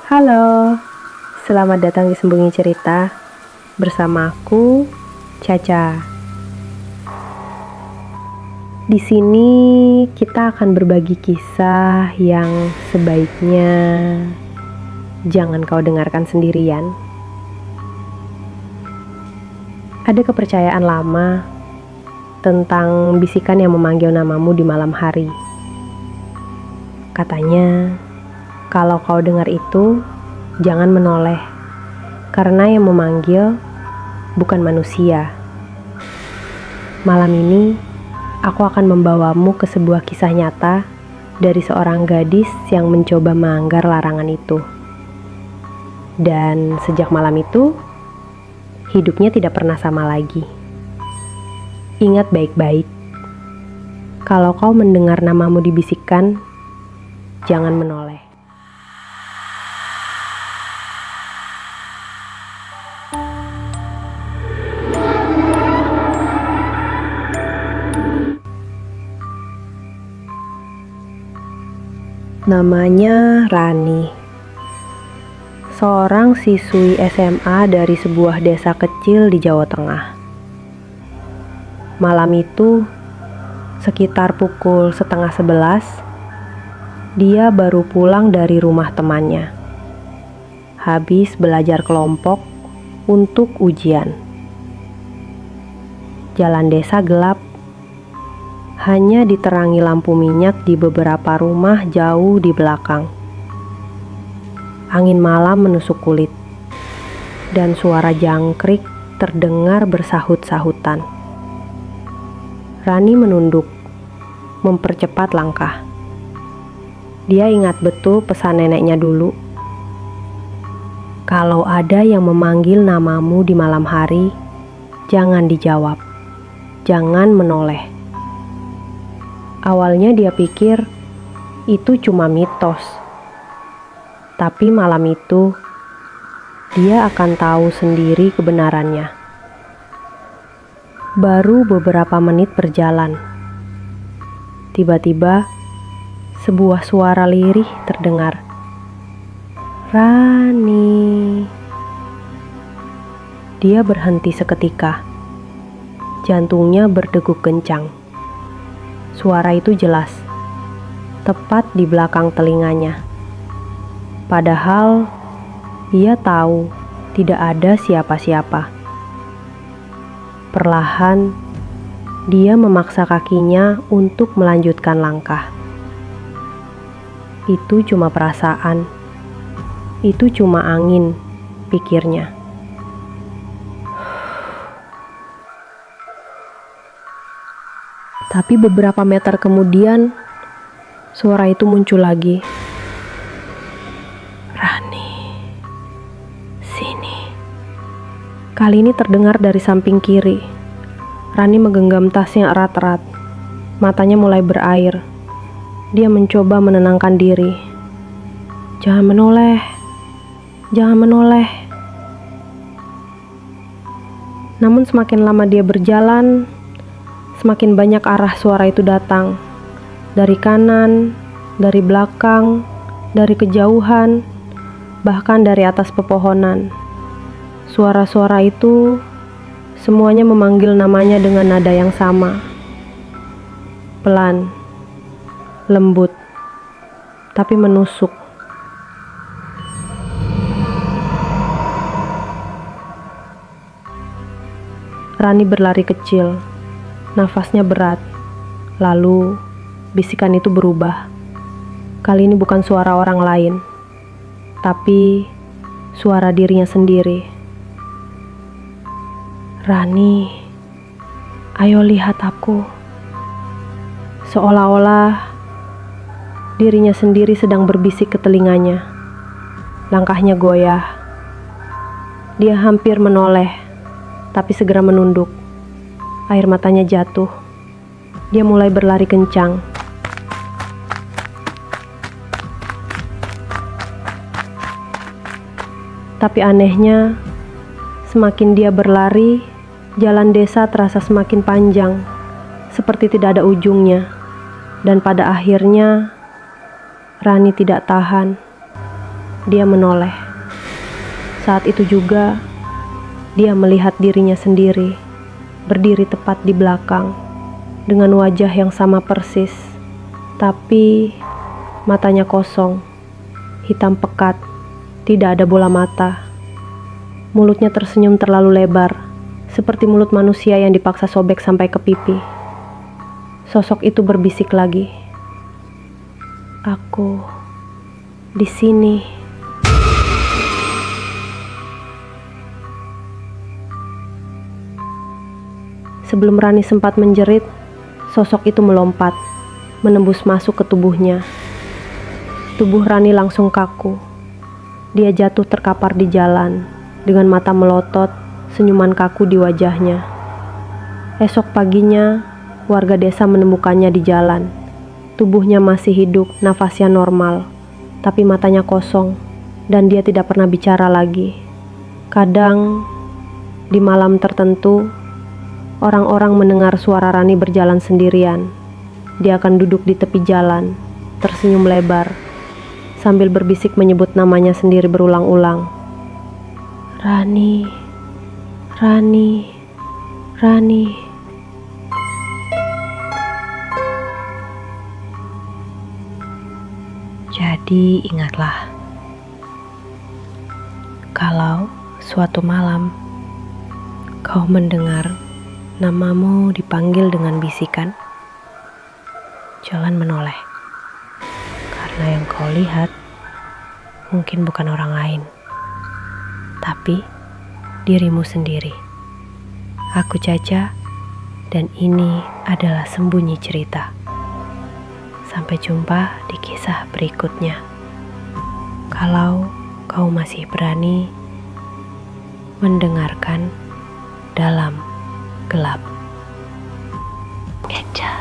Halo, selamat datang di Sembunyi Cerita bersama aku, Caca. Di sini kita akan berbagi kisah yang sebaiknya jangan kau dengarkan sendirian. Ada kepercayaan lama tentang bisikan yang memanggil namamu di malam hari. Katanya, kalau kau dengar itu, jangan menoleh, karena yang memanggil bukan manusia. Malam ini, aku akan membawamu ke sebuah kisah nyata dari seorang gadis yang mencoba melanggar larangan itu. Dan sejak malam itu, hidupnya tidak pernah sama lagi. Ingat baik-baik, kalau kau mendengar namamu dibisikkan, jangan menoleh. Namanya Rani, seorang siswi SMA dari sebuah desa kecil di Jawa Tengah. Malam itu, sekitar pukul 10:30, dia baru pulang dari rumah temannya. Habis belajar kelompok untuk ujian. Jalan desa gelap, hanya diterangi lampu minyak di beberapa rumah jauh di belakang. Angin malam menusuk kulit, dan suara jangkrik terdengar bersahut-sahutan. Rani menunduk, mempercepat langkah. Dia ingat betul pesan neneknya dulu. Kalau ada yang memanggil namamu di malam hari, jangan dijawab, jangan menoleh. Awalnya dia pikir itu cuma mitos. Tapi malam itu, dia akan tahu sendiri kebenarannya. Baru beberapa menit berjalan. Tiba-tiba, sebuah suara lirih terdengar. Rani. Dia berhenti seketika. Jantungnya berdegup kencang. Suara itu jelas, tepat di belakang telinganya. Padahal, dia tahu tidak ada siapa-siapa. Perlahan, dia memaksa kakinya untuk melanjutkan langkah. Itu cuma perasaan. Itu cuma angin, pikirnya. Tapi beberapa meter kemudian, suara itu muncul lagi. Rani, sini. Kali ini terdengar dari samping kiri. Rani menggenggam tasnya erat-erat. Matanya mulai berair. Dia mencoba menenangkan diri. Jangan menoleh. Jangan menoleh. Namun semakin lama dia berjalan, semakin banyak arah suara itu datang. Dari kanan, dari belakang, dari kejauhan, bahkan dari atas pepohonan. Suara-suara itu semuanya memanggil namanya dengan nada yang sama. Pelan, lembut, tapi menusuk. Rani berlari kecil, nafasnya berat. Lalu, bisikan itu berubah. Kali ini bukan suara orang lain, tapi suara dirinya sendiri. Rani, ayo lihat aku. Seolah-olah dirinya sendiri sedang berbisik ke telinganya. Langkahnya goyah. Dia hampir menoleh, tapi segera menunduk. Air matanya jatuh. Dia mulai berlari kencang. Tapi anehnya, semakin dia berlari, jalan desa terasa semakin panjang, seperti tidak ada ujungnya. Dan pada akhirnya, Rani tidak tahan. Dia menoleh. Saat itu juga, dia melihat dirinya sendiri, berdiri tepat di belakang, dengan wajah yang sama persis. Tapi, matanya kosong, hitam pekat, tidak ada bola mata. Mulutnya tersenyum terlalu lebar, seperti mulut manusia yang dipaksa sobek sampai ke pipi. Sosok itu berbisik lagi. Aku di sini. Sebelum Rani sempat menjerit, sosok itu melompat, menembus masuk ke tubuhnya. Tubuh Rani langsung kaku. Dia jatuh terkapar di jalan, dengan mata melotot, senyuman kaku di wajahnya. Esok paginya, warga desa menemukannya di jalan. Tubuhnya masih hidup, nafasnya normal, tapi matanya kosong, dan dia tidak pernah bicara lagi. Kadang, di malam tertentu, orang-orang mendengar suara Rani berjalan sendirian. Dia akan duduk di tepi jalan, tersenyum lebar, sambil berbisik menyebut namanya sendiri berulang-ulang. Rani, Rani, Rani. Jadi ingatlah, kalau suatu malam kau mendengar namamu dipanggil dengan bisikan, jangan menoleh, karena yang kau lihat mungkin bukan orang lain, tapi dirimu sendiri. Aku Caca, dan ini adalah Sembunyi Cerita. Sampai jumpa di kisah berikutnya. Kalau kau masih berani mendengarkan dalam gelap. Caca.